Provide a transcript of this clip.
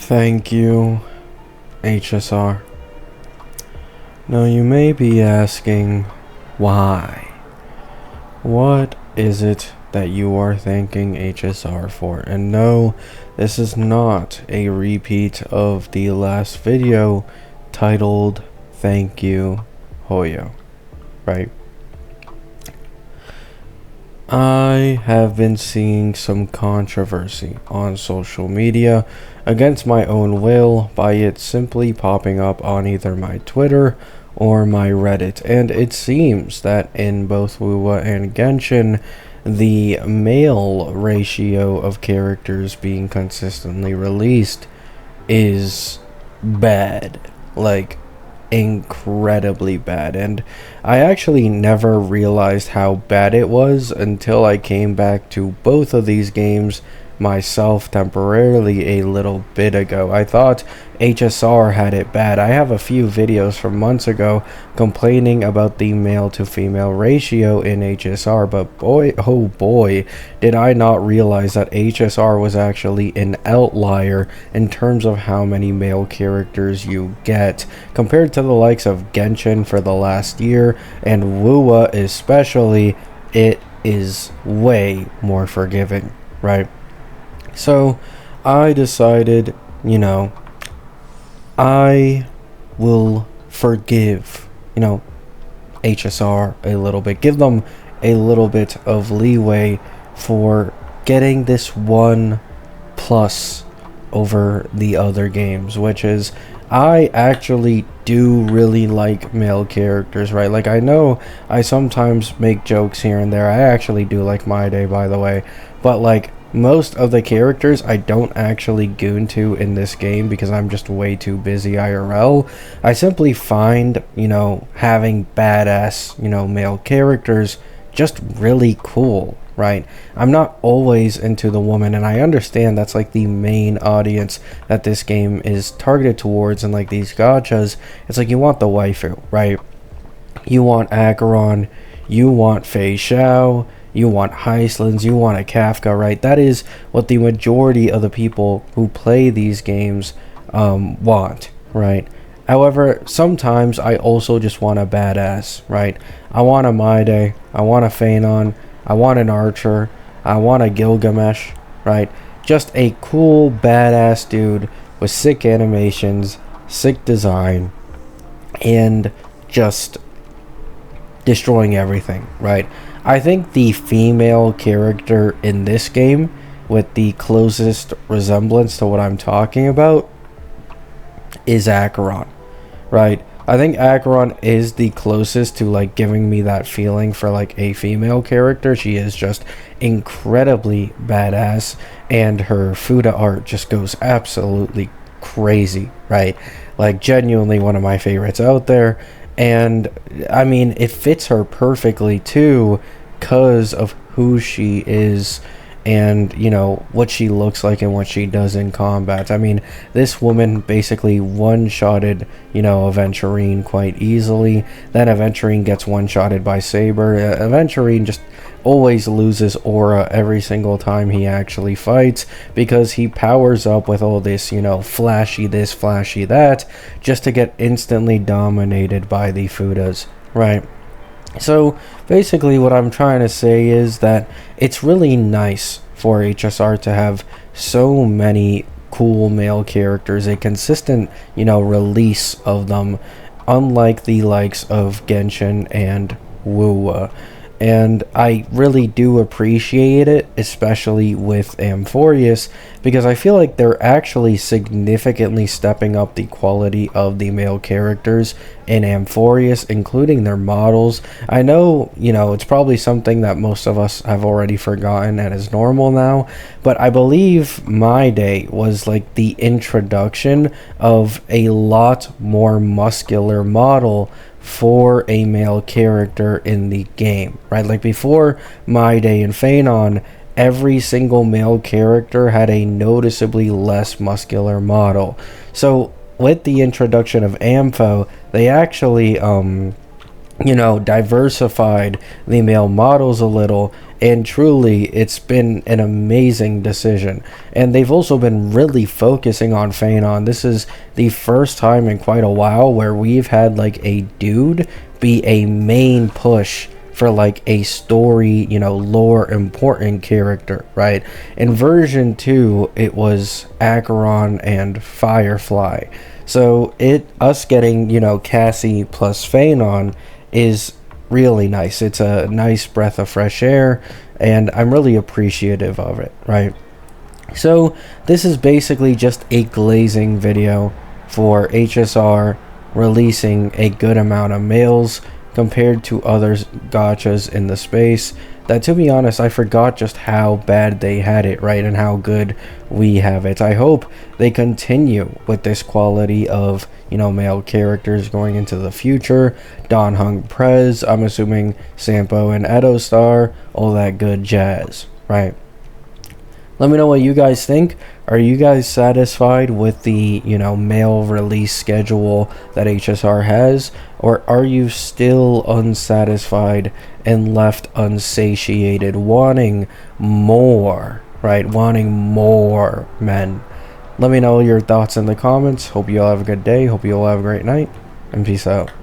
Thank you, HSR. Now you may be asking, why? What is it that you are thanking HSR for? And no, this is not a repeat of the last video titled, Thank You, Hoyo, right? I have been seeing some controversy on social media against my own will by it simply popping up on either my Twitter or my Reddit, and it seems that in both Wuwa and Genshin, the male ratio of characters being consistently released is bad. Like, incredibly bad, and I actually never realized how bad it was until I came back to both of these games myself temporarily a little bit ago. I thought HSR had it bad. I have a few videos from months ago complaining about the male to female ratio in HSR, but boy, oh boy, did I not realize that HSR was actually an outlier in terms of how many male characters you get compared to the likes of Genshin for the last year, and Wuwa especially. It is way more forgiving, right? So I decided, I will forgive, HSR a little bit, give them a little bit of leeway for getting this one plus over the other games, which is I actually do really like male characters, right? Like, I know I sometimes make jokes here and there. I actually do like My Day, by the way, but like, most of the characters I don't actually goon to in this game because I'm just way too busy IRL. I simply find, having badass, male characters just really cool, right? I'm not always into the woman, and I understand that's like the main audience that this game is targeted towards, and like these gachas, it's like you want the waifu, right? You want Acheron, you want Fei Xiao, you want Heislands, you want a Kafka, right? That is what the majority of the people who play these games want, right? However, sometimes I also just want a badass, right? I want a Maide, I want a Phanon, I want an Archer, I want a Gilgamesh, right? Just a cool, badass dude with sick animations, sick design, and just destroying everything, right? I think the female character in this game with the closest resemblance to what I'm talking about is Acheron, right? I think Acheron is the closest to like giving me that feeling for like a female character. She is just incredibly badass, and her Fuda art just goes absolutely crazy, right? Like, genuinely one of my favorites out there. And I mean, it fits her perfectly too, because of who she is and what she looks like and what she does in combat. I mean, this woman basically one-shotted Aventurine quite easily. Then Aventurine gets one-shotted by Saber. Aventurine just always loses aura every single time he actually fights, because he powers up with all this flashy this, flashy that, just to get instantly dominated by the Fudas, right? So basically what I'm trying to say is that it's really nice for HSR to have so many cool male characters, a consistent, release of them, unlike the likes of Genshin and Wuwa. And I really do appreciate it, especially with Amphorius, because I feel like they're actually significantly stepping up the quality of the male characters in Amphorius, including their models. I know, it's probably something that most of us have already forgotten and is normal now, but I believe My Day was like the introduction of a lot more muscular model for a male character in the game, right? Like, before My Day and Phanon, every single male character had a noticeably less muscular model. So with the introduction of Ampho, they actually diversified the male models a little, and truly it's been an amazing decision. And they've also been really focusing on Phanon. This is the first time in quite a while where we've had like a dude be a main push for like a story, lore important character, right? In version 2, it was Acheron and Firefly. So us getting, Cassie plus Phanon is really nice. It's a nice breath of fresh air, and I'm really appreciative of it, right? So this is basically just a glazing video for HSR releasing a good amount of males compared to other gachas in the space that, to be honest, I forgot just how bad they had it, right, and how good we have it. I hope they continue with this quality of, male characters going into the future. Don Hung Prez, I'm assuming Sampo and Edo Star, all that good jazz, right? Let me know what you guys think. Are you guys satisfied with the, male release schedule that HSR has? Or are you still unsatisfied and left unsatiated, wanting more, right? Wanting more men? Let me know your thoughts in the comments. Hope you all have a good day. Hope you all have a great night. And peace out.